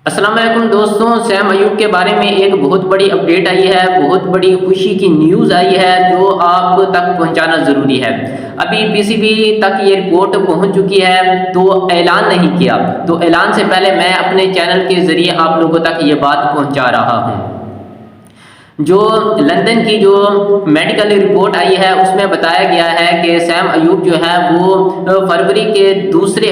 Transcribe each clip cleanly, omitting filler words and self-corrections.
अस्सलाम वालेकुम दोस्तों, सैम अयूब के बारे में एक बहुत बड़ी अपडेट आई है, बहुत बड़ी खुशी की न्यूज़ आई है जो आप तक पहुंचाना ज़रूरी है। अभी पीसीबी तक ये रिपोर्ट पहुंच चुकी है तो ऐलान नहीं किया, तो ऐलान से पहले मैं अपने चैनल के ज़रिए आप लोगों तक ये बात पहुंचा रहा हूं। जो लंदन की जो मेडिकल रिपोर्ट आई है उसमें बताया गया है कि सैम अयूब जो है वो फरवरी के दूसरे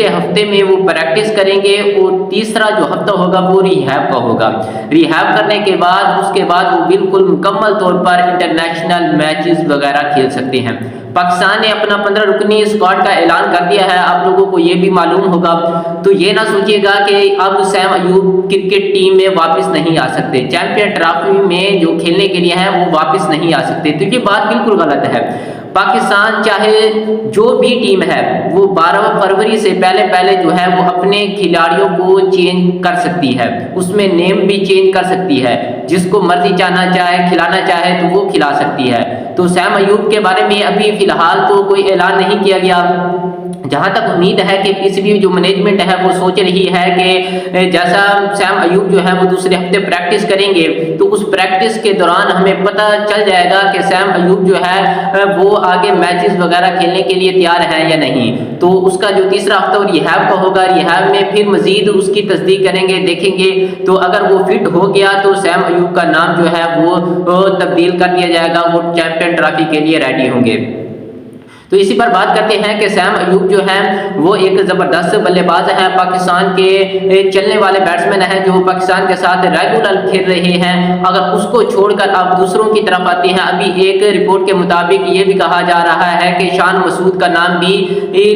हफ्ते में वो प्रैक्टिस करेंगे और तीसरा जो हफ्ता होगा वो रिहैब का होगा। रिहैब करने के बाद उसके बाद वो बिल्कुल मुकम्मल तौर पर इंटरनेशनल मैचेस वगैरह खेल सकते हैं। पाकिस्तान ने अपना 15 रुकनी स्क्वाड का ऐलान कर दिया है, आप लोगों को ये भी मालूम होगा। तो ये ना सोचिएगा कि अब सैम अयूब क्रिकेट टीम में वापस नहीं आ सकते, चैंपियन ट्रॉफी में जो खेलने के लिए हैं वो वापस नहीं आ सकते, तो ये बात बिल्कुल गलत है। पाकिस्तान चाहे जो भी टीम है वो 12 फरवरी से पहले जो है वो अपने खिलाड़ियों को चेंज कर सकती है, उसमें नेम भी चेंज कर सकती है, जिसको मर्जी चाहना चाहे खिलाना चाहे तो वो खिला सकती है। तो सैम अयूब के बारे में अभी फिलहाल तो कोई ऐलान नहीं किया गया। जहाँ तक उम्मीद है कि पीसीबी जो मैनेजमेंट है वो सोच रही है कि जैसा सैम अयूब जो है वो दूसरे हफ्ते प्रैक्टिस करेंगे तो उस प्रैक्टिस के दौरान हमें पता चल जाएगा कि सैम अयूब जो है वो आगे मैचेस वगैरह खेलने के लिए तैयार है या नहीं। तो उसका जो तीसरा हफ्ता रिहैब का होगा, रिहैब में फिर मजीद उसकी तस्दीक करेंगे, देखेंगे। तो अगर वो फिट हो गया तो सैम अयूब का नाम जो है वो तब्दील कर दिया जाएगा, वो चैंपियन ट्रॉफी के लिए रेडी होंगे। तो इसी पर बात करते हैं कि सैम अयूब जो है वो एक ज़बरदस्त बल्लेबाज है, पाकिस्तान के चलने वाले बैट्समैन हैं जो पाकिस्तान के साथ रेगुलर खेल रहे हैं। अगर उसको छोड़कर अब दूसरों की तरफ आते हैं, अभी एक रिपोर्ट के मुताबिक ये भी कहा जा रहा है कि शान मसूद का नाम भी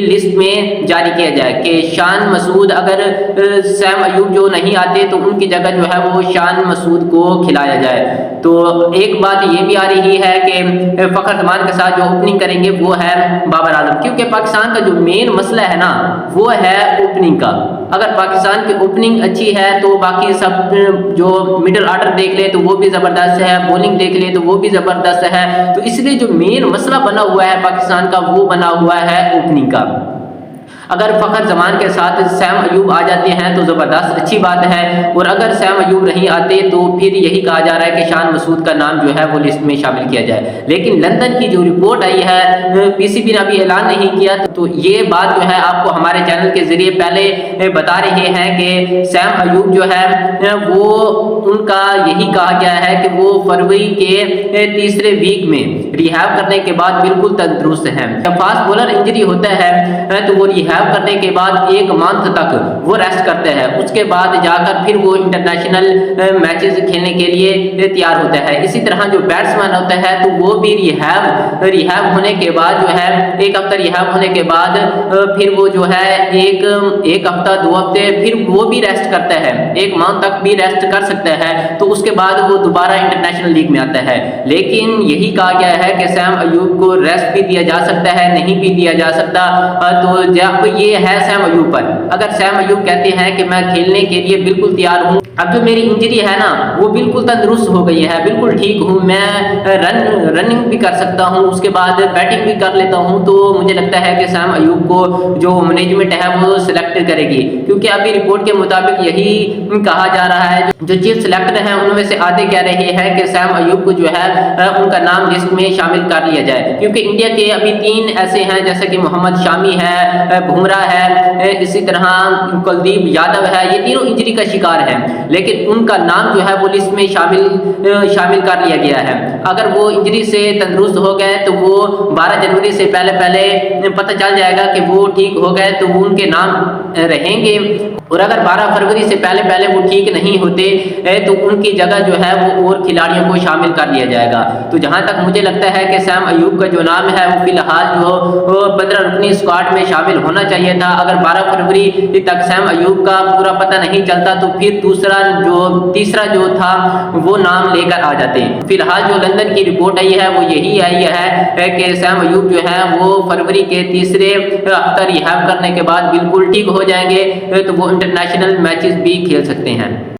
लिस्ट में जारी किया जाए कि शान मसूद, अगर सैम अयूब जो नहीं आते तो उनकी जगह जो है वो शान मसूद को खिलाया जाए। तो एक बात ये भी आ रही है कि फ़खर जमान के साथ जो ओपनिंग करेंगे वो है बाबर आजम, क्योंकि पाकिस्तान का जो मेन मसला है ना वो है ओपनिंग का। अगर पाकिस्तान की ओपनिंग अच्छी है तो बाकी सब जो मिडिल ऑर्डर देख ले तो वो भी ज़बरदस्त है, बॉलिंग देख ले तो वो भी ज़बरदस्त है। तो इसलिए जो मेन मसला बना हुआ है पाकिस्तान का वो बना हुआ है ओपनिंग का। अगर फ़खर जमान के साथ सैम अयूब आ जाते हैं तो ज़बरदस्त अच्छी बात है, और अगर सैम अयूब नहीं आते तो फिर यही कहा जा रहा है कि शान मसूद का नाम जो है वो लिस्ट में शामिल किया जाए। लेकिन लंदन की जो रिपोर्ट आई है पीसीबी ने अभी ऐलान नहीं किया, तो ये बात जो है आपको हमारे चैनल के ज़रिए पहले बता रहे हैं कि सैम अयूब जो है वो उनका यही कहा गया है कि वो फरवरी के तीसरे वीक में रिहैब करने के बाद बिल्कुल तंदुरुस्त हैं। फास्ट बॉलर इंजरी होता है तो वो रिहैब करने के बाद 1 मंथ तक वो रेस्ट करते हैं, उसके बाद जाकर फिर वो इंटरनेशनल मैचेस खेलने के लिए तैयार होता है। इसी तरह जो बैट्समैन होता है तो वो भी रिहैब होने के बाद जो है 1 हफ्ता रिहैब होने के बाद फिर वो जो है एक हफ्ता 2 हफ्ते फिर वो भी रेस्ट करता है, 1 मंथ तक भी रेस्ट कर सकता है। तो उसके बाद वो दोबारा इंटरनेशनल लीग में आता है। लेकिन यही कहा गया है कि सैम अयूब को रेस्ट भी दिया जा सकता है, नहीं भी दिया जा सकता। तो जब ये है सैम अयूब पर, अगर सैम अयूब कहते हैं कि मैं खेलने के लिए बिल्कुल तैयार हूँ, अब जो मेरी इंजरी है ना वो बिल्कुल तंदुरुस्त हो गई है, बिल्कुल ठीक हूँ, मैं रनिंग भी कर सकता हूँ, उसके बाद बैटिंग भी कर लेता हूँ, तो मुझे लगता है कि सैम अयूब को जो मैनेजमेंट है वो सिलेक्ट करेगी। क्योंकि अभी रिपोर्ट के मुताबिक यही कहा जा रहा है, जो चीफ सिलेक्टर हैं उनमें से आधे कह रहे हैं कि सैम अयूब को जो है उनका नाम लिस्ट में शामिल कर लिया जाए। क्योंकि इंडिया के अभी 3 ऐसे हैं जैसे कि मोहम्मद शामी है, बुमराह है, इसी तरह कुलदीप यादव है, ये तीनों इंजरी का शिकार हैं, लेकिन उनका नाम जो है वो लिस्ट में शामिल कर लिया गया है। अगर वो इंजरी से तंदुरुस्त हो गए तो वो 12 जनवरी से पहले पता चल जाएगा कि वो ठीक हो गए तो वो उनके नाम रहेंगे, और अगर 12 फरवरी से पहले वो ठीक नहीं होते तो उनकी जगह जो है वो और खिलाड़ियों को शामिल कर लिया जाएगा। तो जहां तक मुझे लगता है कि सैम अयूब का जो नाम है वो फिलहाल जो 15 रुकनी स्क्वाड में शामिल होना चाहिए था। अगर 12 फरवरी तक सैम अयूब का पूरा पता नहीं चलता तो फिर तीसरा जो था वो नाम लेकर आ जाते। फिलहाल जो लंदन की रिपोर्ट आई है वो यही आई है कि सैम अयूब जो है वो फरवरी के तीसरे हफ्ता रिहैब करने के बाद बिल्कुल ठीक हो जाएंगे, तो वो इंटरनेशनल मैचेस भी खेल सकते हैं।